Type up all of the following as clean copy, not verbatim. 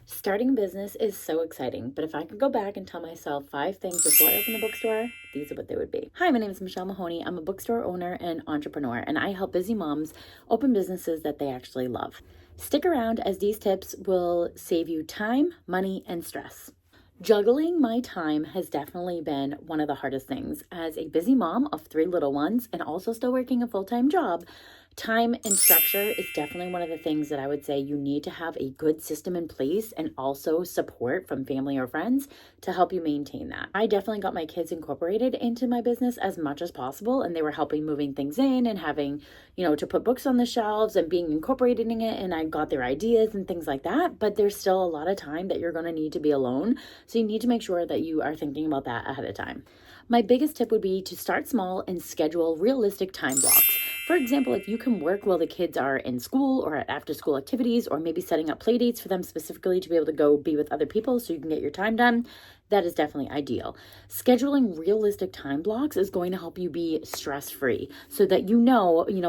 Starting a business is so exciting, but if I could go back and tell myself 5 things before I opened the bookstore, these are what they would be. Hi, my name is Michelle Mahoney. I'm a bookstore owner and entrepreneur, and I help busy moms open businesses that they actually love. Stick around as these tips will save you time, money, and stress. Juggling my time has definitely been one of the hardest things. As a busy mom of 3 little ones and also still working a full-time job, time and structure is definitely one of the things that I would say you need to have a good system in place, and also support from family or friends to help you maintain that. I definitely got my kids incorporated into my business as much as possible, and they were helping moving things in and having, to put books on the shelves and being incorporated in it, and I got their ideas and things like that. But there's still a lot of time that you're going to need to be alone. So you need to make sure that you are thinking about that ahead of time. My biggest tip would be to start small and schedule realistic time blocks. For example, if you can work while the kids are in school or at after school activities, or maybe setting up play dates for them specifically to be able to go be with other people so you can get your time done, that is definitely ideal. Scheduling realistic time blocks is going to help you be stress-free so that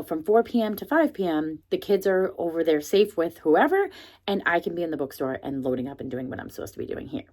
from 4 p.m. to 5 p.m., the kids are over there safe with whoever, and I can be in the bookstore and loading up and doing what I'm supposed to be doing here.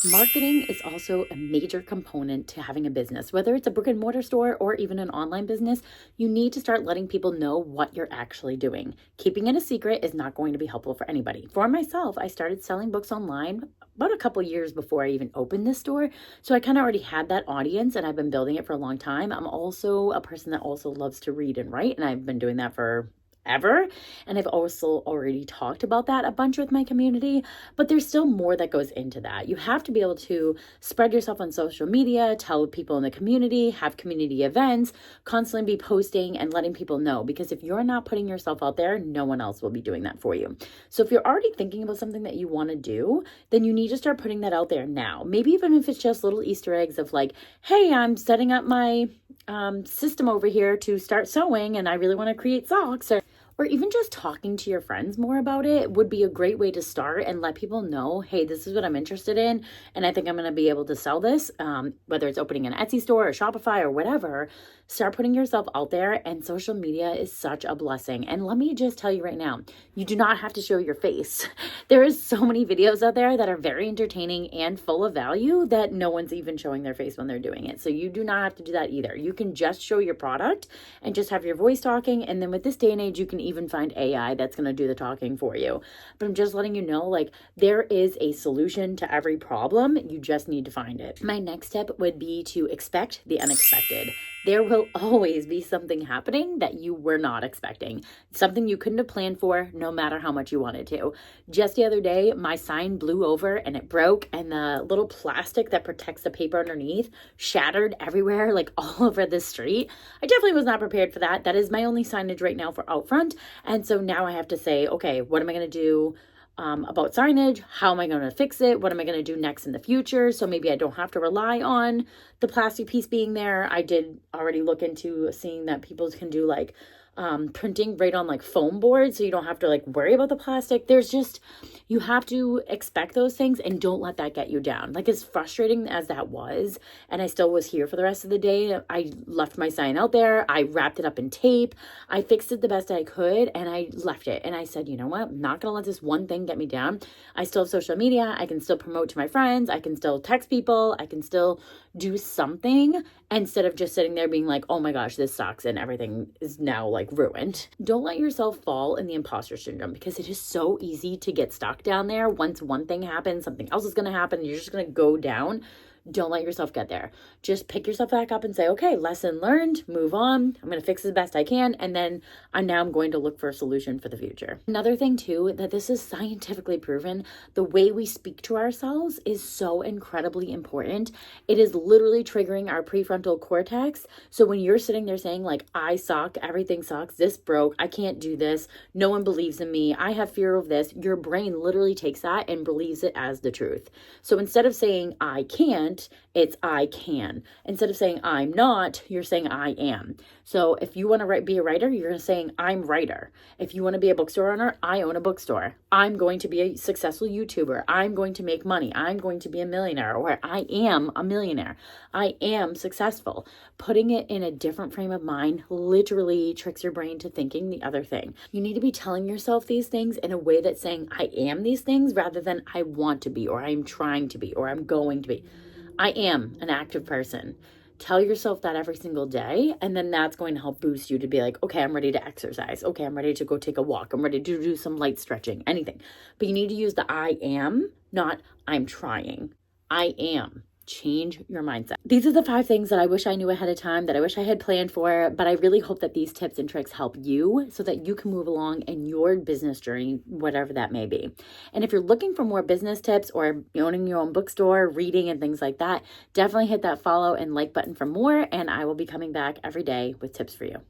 Marketing is also a major component to having a business. Whether it's a brick and mortar store or even an online business, you need to start letting people know what you're actually doing. Keeping it a secret is not going to be helpful for anybody. For myself, I started selling books online about a couple years before I even opened this store. So I kind of already had that audience, and I've been building it for a long time. I'm also a person that also loves to read and write, and I've been doing that for ever. And I've also already talked about that a bunch with my community, but there's still more that goes into that. You have to be able to spread yourself on social media, tell people in the community, have community events, constantly be posting and letting people know, because if you're not putting yourself out there, no one else will be doing that for you. So if you're already thinking about something that you want to do, then you need to start putting that out there now. Maybe even if it's just little Easter eggs of like, hey, I'm setting up my system over here to start sewing and I really want to create socks, or even just talking to your friends more about it would be a great way to start and let people know, hey, this is what I'm interested in, and I think I'm going to be able to sell this, whether it's opening an Etsy store or Shopify or whatever. Start putting yourself out there, and social media is such a blessing. And let me just tell you right now, you do not have to show your face. There is so many videos out there that are very entertaining and full of value that no one's even showing their face when they're doing it. So you do not have to do that either. You can just show your product and just have your voice talking. And then with this day and age, you can even find AI that's going to do the talking for you. But I'm just letting you know, there is a solution to every problem. You just need to find it. My next tip would be to expect the unexpected. There will always be something happening that you were not expecting, something you couldn't have planned for, no matter how much you wanted to. Just the other day, my sign blew over and it broke, and the little plastic that protects the paper underneath shattered everywhere, all over the street. I definitely was not prepared for that. That is my only signage right now for out front. And so now I have to say, okay, what am I going to do about signage? How am I going to fix it? What am I going to do next in the future? So maybe I don't have to rely on the plastic piece being there. I did already look into seeing that people can do printing right on foam boards, so you don't have to worry about the plastic. You have to expect those things and don't let that get you down. As frustrating as that was, and I still was here for the rest of the day, I left my sign out there. I wrapped it up in tape. I fixed it the best I could, and I left it. And I said, you know what? I'm not going to let this one thing get me down. I still have social media. I can still promote to my friends. I can still text people. I can still do something instead of just sitting there being like, oh my gosh, this sucks and everything is now ruined. Don't let yourself fall in the imposter syndrome, because it is so easy to get stuck down there. Once one thing happens, something else is going to happen. You're just going to go down. Don't let yourself get there. Just pick yourself back up and say, okay, lesson learned, move on. I'm going to fix it the best I can. And then I'm going to look for a solution for the future. Another thing too, that this is scientifically proven, the way we speak to ourselves is so incredibly important. It is literally triggering our prefrontal cortex. So when you're sitting there saying I suck, everything sucks, this broke, I can't do this, no one believes in me, I have fear of this, your brain literally takes that and believes it as the truth. So instead of saying I can, can't, it's I can. Instead of saying I'm not, you're saying I am. So if you want to be a writer, you're saying I'm writer. If you want to be a bookstore owner, I own a bookstore. I'm going to be a successful YouTuber. I'm going to make money. I'm going to be a millionaire, or I am a millionaire. I am successful. Putting it in a different frame of mind literally tricks your brain to thinking the other thing. You need to be telling yourself these things in a way that's saying I am these things rather than I want to be, or I'm trying to be, or I'm going to be. I am an active person. Tell yourself that every single day, and then that's going to help boost you to be like, okay, I'm ready to exercise. Okay, I'm ready to go take a walk. I'm ready to do some light stretching, anything. But you need to use the I am, not I'm trying. I am. Change your mindset. These are the 5 things that I wish I knew ahead of time, that I wish I had planned for, but I really hope that these tips and tricks help you so that you can move along in your business journey, whatever that may be. And if you're looking for more business tips or owning your own bookstore, reading and things like that, definitely hit that follow and like button for more, and I will be coming back every day with tips for you.